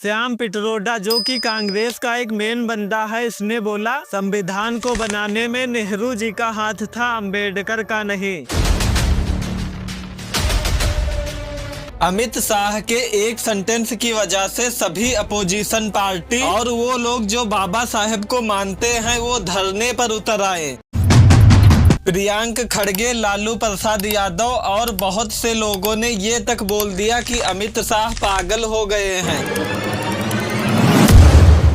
श्याम पिटरोडा, जो कि कांग्रेस का एक मेन बंदा है, इसने बोला संविधान को बनाने में नेहरू जी का हाथ था, अंबेडकर का नहीं। अमित शाह के एक सेंटेंस की वजह से सभी अपोजिशन पार्टी और वो लोग जो बाबा साहेब को मानते हैं वो धरने पर उतर आए। प्रियंक खड़गे, लालू प्रसाद यादव और बहुत से लोगों ने ये तक बोल दिया कि अमित शाह पागल हो गए हैं।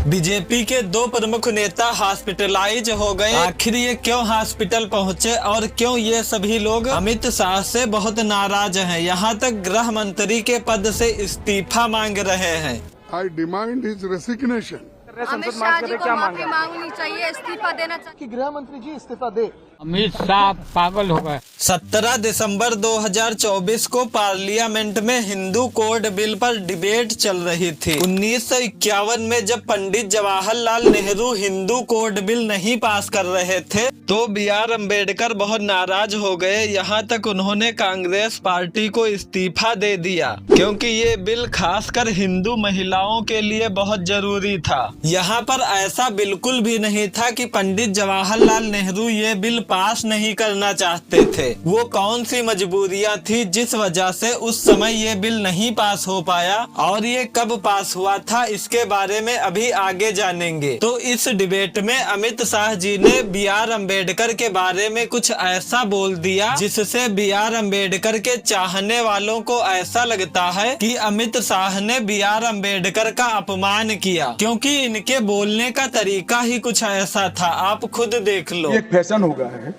बीजेपी के 2 प्रमुख नेता हॉस्पिटलाइज हो गए। आखिर ये क्यों हॉस्पिटल पहुंचे और क्यों ये सभी लोग अमित शाह से बहुत नाराज हैं? यहाँ तक गृह मंत्री के पद से इस्तीफा मांग रहे हैं। I demand his resignation. Amit Shah ji को माफी मांगनी चाहिए, इस्तीफा देना चाहिए। कि गृह मंत्री जी इस्तीफा दे। अमित शाह पागल हो गए। 17 दिसंबर 2024 को पार्लियामेंट में हिंदू कोड बिल पर डिबेट चल रही थी। 1951 में जब पंडित जवाहरलाल नेहरू हिंदू कोड बिल नहीं पास कर रहे थे तो BR अम्बेडकर बहुत नाराज हो गए। यहाँ तक उन्होंने कांग्रेस पार्टी को इस्तीफा दे दिया क्योंकि ये बिल खासकर हिंदू महिलाओं के लिए बहुत जरूरी था। यहाँ पर ऐसा बिल्कुल भी नहीं था कि पंडित जवाहरलाल नेहरू ये बिल पास नहीं करना चाहते थे। वो कौन सी मजबूरियां थी जिस वजह से उस समय ये बिल नहीं पास हो पाया और ये कब पास हुआ था, इसके बारे में अभी आगे जानेंगे। तो इस डिबेट में अमित शाह जी ने BR अम्बेडकर के बारे में कुछ ऐसा बोल दिया जिससे BR अम्बेडकर के चाहने वालों को ऐसा लगता है कि अमित शाह ने BR अम्बेडकर का अपमान किया, क्योंकि इनके बोलने का तरीका ही कुछ ऐसा था। आप खुद देख लो। एक फैशन हो गया है,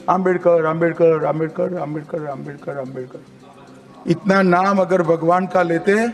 अंबेडकर अंबेडकर अंबेडकर अंबेडकर अंबेडकर अंबेडकर। इतना नाम अगर भगवान का लेते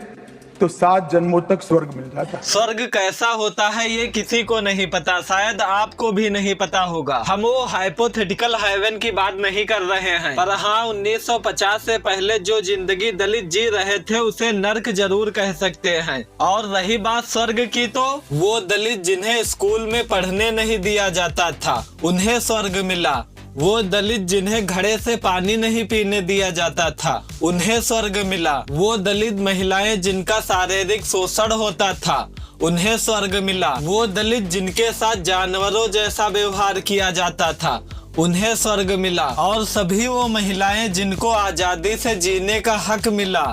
तो 7 जन्मों तक स्वर्ग मिल जाता। स्वर्ग कैसा होता है ये किसी को नहीं पता, शायद आपको भी नहीं पता होगा। हम वो हाइपोथेटिकल हेवन की बात नहीं कर रहे हैं, पर हाँ 1950 से पहले जो जिंदगी दलित जी रहे थे उसे नर्क जरूर कह सकते हैं। और रही बात स्वर्ग की, तो वो दलित जिन्हें स्कूल में पढ़ने नहीं दिया जाता था उन्हें स्वर्ग मिला। वो दलित जिन्हें घड़े से पानी नहीं पीने दिया जाता था उन्हें स्वर्ग मिला। वो दलित महिलाएं जिनका शारीरिक शोषण होता था उन्हें स्वर्ग मिला। वो दलित जिनके साथ जानवरों जैसा व्यवहार किया जाता था उन्हें स्वर्ग मिला। और सभी वो महिलाएं जिनको आजादी से जीने का हक मिला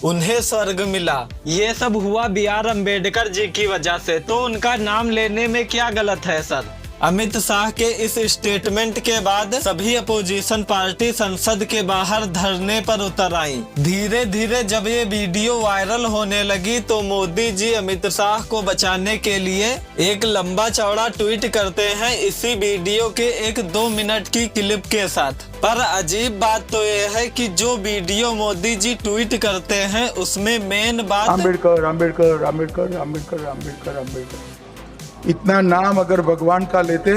उन्हें स्वर्ग मिला। ये सब हुआ BR अम्बेडकर जी की वजह से, तो उनका नाम लेने में क्या गलत है सर? अमित शाह के इस स्टेटमेंट के बाद सभी अपोजिशन पार्टी संसद के बाहर धरने पर उतर आई। धीरे धीरे जब ये वीडियो वायरल होने लगी तो मोदी जी अमित शाह को बचाने के लिए एक लंबा चौड़ा ट्वीट करते हैं इसी वीडियो के एक 2 मिनट की क्लिप के साथ। पर अजीब बात तो ये है कि जो वीडियो मोदी जी ट्वीट करते हैं उसमें मेन बात अंबेडकर अंबेडकर अंबेडकर अंबेडकर अंबेडकर अंबेडकर। इतना नाम अगर भगवान का लेते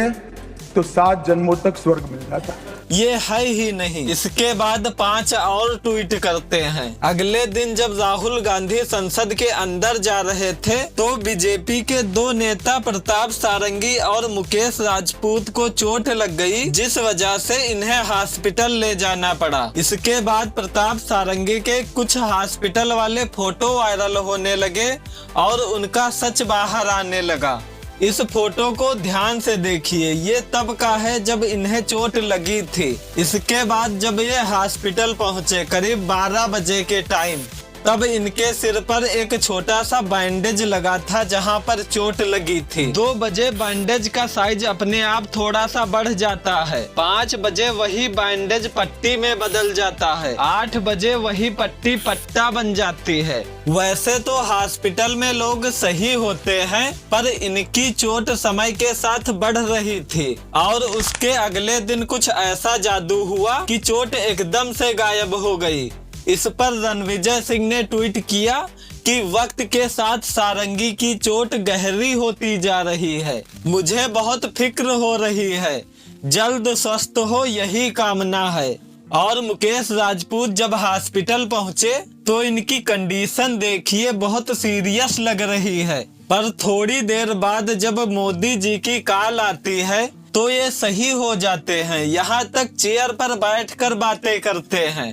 तो 7 जन्मों तक स्वर्ग मिल जाता। ये है ही नहीं। इसके बाद 5 और ट्वीट करते हैं। अगले दिन जब राहुल गांधी संसद के अंदर जा रहे थे तो बीजेपी के 2 नेता प्रताप सारंगी और मुकेश राजपूत को चोट लग गई, जिस वजह से इन्हें हॉस्पिटल ले जाना पड़ा। इसके बाद प्रताप सारंगी के कुछ हॉस्पिटल वाले फोटो वायरल होने लगे और उनका सच बाहर आने लगा। इस फोटो को ध्यान से देखिए, ये तब का है जब इन्हें चोट लगी थी। इसके बाद जब ये हॉस्पिटल पहुंचे करीब 12 बजे के टाइम, तब इनके सिर पर एक छोटा सा बैंडेज लगा था जहां पर चोट लगी थी। 2 बजे बैंडेज का साइज अपने आप थोड़ा सा बढ़ जाता है। 5 बजे वही बैंडेज पट्टी में बदल जाता है। 8 बजे वही पट्टी पट्टा बन जाती है। वैसे तो हॉस्पिटल में लोग सही होते हैं, पर इनकी चोट समय के साथ बढ़ रही थी और उसके अगले दिन कुछ ऐसा जादू हुआ कि चोट एकदम से गायब हो गई। इस पर रणविजय सिंह ने ट्वीट किया कि वक्त के साथ सारंगी की चोट गहरी होती जा रही है। मुझे बहुत फिक्र हो रही है, जल्द स्वस्थ हो यही कामना है। और मुकेश राजपूत जब हॉस्पिटल पहुंचे तो इनकी कंडीशन देखिए, बहुत सीरियस लग रही है। पर थोड़ी देर बाद जब मोदी जी की कॉल आती है तो ये सही हो जाते हैं। यहाँ तक चेयर पर बैठकर बातें करते हैं।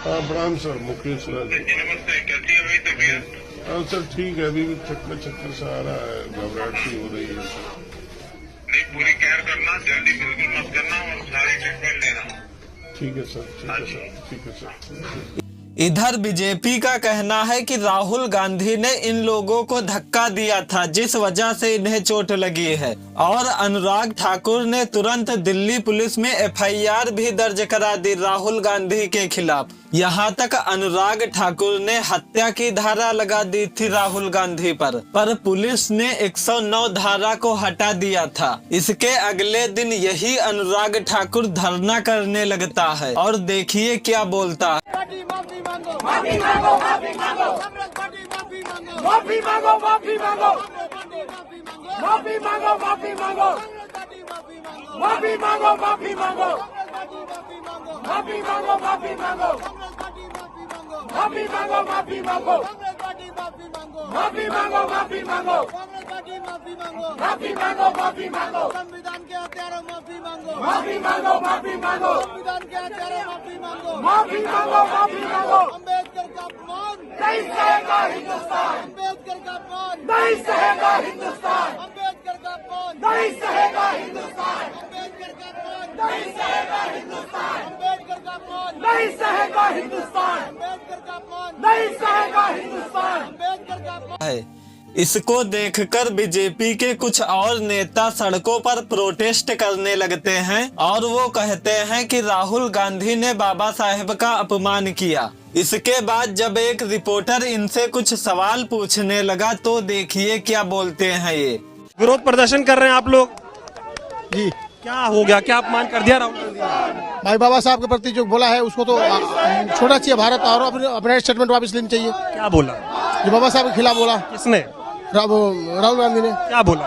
प्रणाम सर, मुकेश राज। नमस्ते, कैसी है अभी तबीयत? सर ठीक है, अभी भी चक्कर सा आ रहा है, घबराहट सी हो रही है सर। नहीं, पूरी केयर करना, जल्दी बिल्कुल मत करना और सारी ट्रीटमेंट लेना। ठीक है सर, ठीक है सर, ठीक है सर। इधर बीजेपी का कहना है कि राहुल गांधी ने इन लोगों को धक्का दिया था जिस वजह से इन्हें चोट लगी है, और अनुराग ठाकुर ने तुरंत दिल्ली पुलिस में एफआईआर भी दर्ज करा दी राहुल गांधी के खिलाफ। यहाँ तक अनुराग ठाकुर ने हत्या की धारा लगा दी थी राहुल गांधी पर पुलिस ने 109 धारा को हटा दिया था। इसके अगले दिन यही अनुराग ठाकुर धरना करने लगता है और देखिए क्या बोलता है। माफी मांगो, माफी मांगो, माफी मांगो, माफी मांगो, माफी मांगो, माफी मांगो, माफी मांगो, माफी मांगो, माफी मांगो, माफी मांगो, माफी मांगो, माफी मांगो, माफी मांगो, माफी मांगो, माफी मांगो, माफी मांगो, माफी मांगो, संविधान के हत्यारों माफी मांगो, माफी मांगो, माफी मांगो, संविधान के हत्यारों माफी मांगो, माफी मांगो, माफी मांगो, अम्बेडकर का अपमान नहीं सहेगा हिंदुस्तान, अम्बेडकर का अपमान नहीं सहेगा हिंदुस्तान, अम्बेडकर का अपमान नहीं सहेगा हिंदुस्तान, अम्बेडकर का अपमान नहीं सहेगा हिंदुस्तान, अम्बेडकर का अपमान नहीं सहेगा हिंदुस्तान, अम्बेडकर का अपमान नहीं सहेगा हिंदुस्तान, अम्बेडकर का अपमान है। इसको देखकर बीजेपी के कुछ और नेता सड़कों पर प्रोटेस्ट करने लगते हैं और वो कहते हैं कि राहुल गांधी ने बाबा साहेब का अपमान किया। इसके बाद जब एक रिपोर्टर इनसे कुछ सवाल पूछने लगा तो देखिए क्या बोलते हैं ये। विरोध प्रदर्शन कर रहे हैं आप लोग जी, क्या हो गया, क्या अपमान कर दिया राहुल गांधी? भाई बाबा साहब के प्रति जो बोला है उसको तो छोड़ना चाहिए भारत, और अपने स्टेटमेंट वापस लेनी चाहिए। क्या बोला? जो बाबा साहब के खिलाफ बोला। किसने? राहुल गांधी ने। क्या बोला?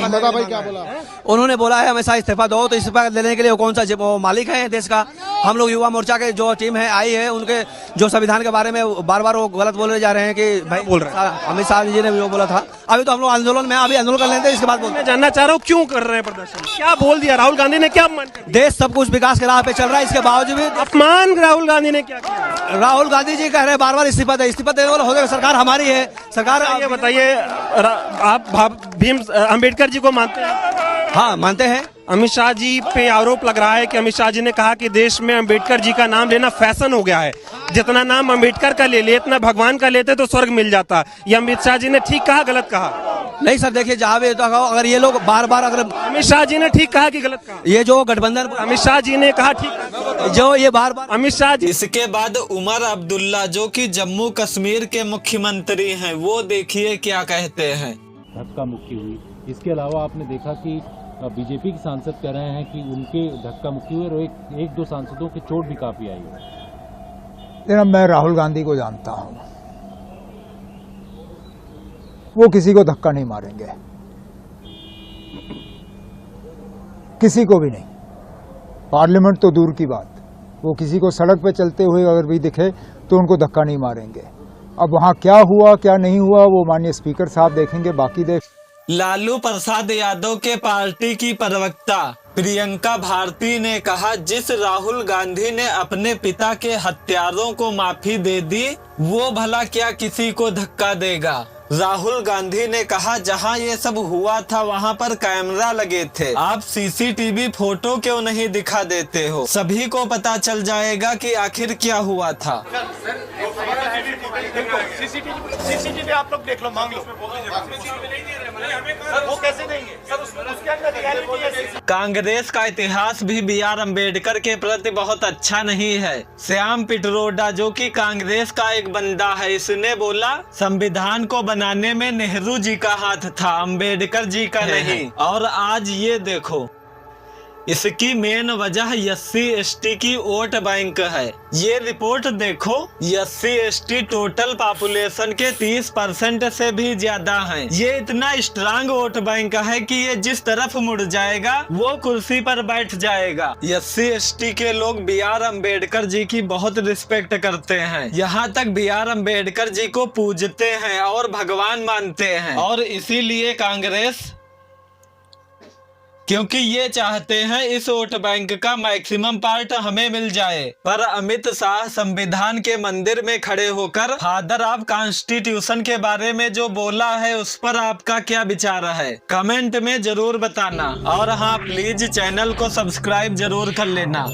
बता भाई क्या बोला? उन्होंने बोला है हमेशा इस्तीफा दो, तो इस्तीफा देने के लिए वो कौन सा वो मालिक है देश का? हम लोग युवा मोर्चा के जो टीम है आई है, उनके जो संविधान के बारे में बार बार वो गलत बोले जा रहे हैं कि भाई बोल रहे हैं अमित शाह जी ने भी वो बोला था। अभी तो हम लोग आंदोलन में, अभी आंदोलन कर लेते हैं, इसके बाद मैं जानना चाह रहा हूँ क्यों कर रहे हैं प्रदर्शन, क्या बोल दिया राहुल गांधी ने, क्या अपमान कर दिया? देश सब कुछ विकास के राह पे चल रहा है, इसके बावजूद भी अपमान राहुल गांधी ने क्या किया? राहुल गांधी जी कह रहे हैं बार बार इस्तीफा देने वाला होगा, सरकार हमारी है। सरकार ये बताइए, आप भीम अम्बेडकर जी को मानते हैं? हाँ मानते हैं। अमित शाह जी पे आरोप लग रहा है कि अमित शाह जी ने कहा कि देश में अम्बेडकर जी का नाम लेना फैशन हो गया है, जितना नाम अम्बेडकर का ले ले इतना भगवान का लेते तो स्वर्ग मिल जाता। ये अमित शाह जी ने ठीक कहा, गलत कहा? नहीं सर, देखिए जहाँ भी तो अगर ये लोग बार बार, अगर अमित शाह जी ने ठीक कहा कि गलत कहा? ये जो गठबंधन, अमित शाह जी ने कहा ठीक, जो ये बार बार अमित शाह जी। इसके बाद उमर अब्दुल्ला जो कि जम्मू कश्मीर के मुख्यमंत्री हैं, वो देखिए क्या कहते हैं। धक्का मुक्की हुई। इसके अलावा आपने देखा कि बीजेपी के सांसद कह रहे हैं कि उनके धक्का मुक्की हुई और एक दो सांसदों की चोट भी काफी आई है। मैं राहुल गांधी को जानता हूं, वो किसी को धक्का नहीं मारेंगे, किसी को भी नहीं। पार्लियामेंट तो दूर की बात, वो किसी को सड़क पे चलते हुए अगर भी दिखे तो उनको धक्का नहीं मारेंगे। अब वहां क्या हुआ क्या नहीं हुआ वो माननीय स्पीकर साहब देखेंगे, बाकी देख। लालू प्रसाद यादव के पार्टी की प्रवक्ता प्रियंका भारती ने कहा, जिस राहुल गांधी ने अपने पिता के हत्यारों को माफी दे दी, वो भला क्या किसी को धक्का देगा। राहुल गांधी ने कहा, जहां ये सब हुआ था वहां पर कैमरा लगे थे, आप सीसीटीवी फोटो क्यों नहीं दिखा देते हो, सभी को पता चल जाएगा कि आखिर क्या हुआ था। सीसीटीवी आप लोग देख लो, मांग लो, वो कैसे देंगे सर? उसके अंदर रियलिटी है। कांग्रेस का इतिहास भी BR अम्बेडकर के प्रति बहुत अच्छा नहीं है। श्याम पिट्रोडा जो कि कांग्रेस का एक बंदा है, इसने बोला संविधान को बनाने में नेहरू जी का हाथ था, अम्बेडकर जी का नहीं। और आज ये देखो, इसकी मेन वजह SC/ST की वोट बैंक है। ये रिपोर्ट देखो, SC/ST टोटल पॉपुलेशन के 30% से भी ज्यादा है। ये इतना स्ट्रांग वोट बैंक है कि ये जिस तरफ मुड़ जाएगा वो कुर्सी पर बैठ जाएगा। SC/ST के लोग BR अम्बेडकर जी की बहुत रिस्पेक्ट करते हैं, यहाँ तक BR अम्बेडकर जी को पूजते हैं और भगवान मानते हैं। और इसीलिए कांग्रेस क्योंकि ये चाहते हैं इस वोट बैंक का मैक्सिमम पार्ट हमें मिल जाए। पर अमित शाह संविधान के मंदिर में खड़े होकर फादर ऑफ कॉन्स्टिट्यूशन के बारे में जो बोला है उस पर आपका क्या विचार है, कमेंट में जरूर बताना। और हाँ, प्लीज चैनल को सब्सक्राइब जरूर कर लेना।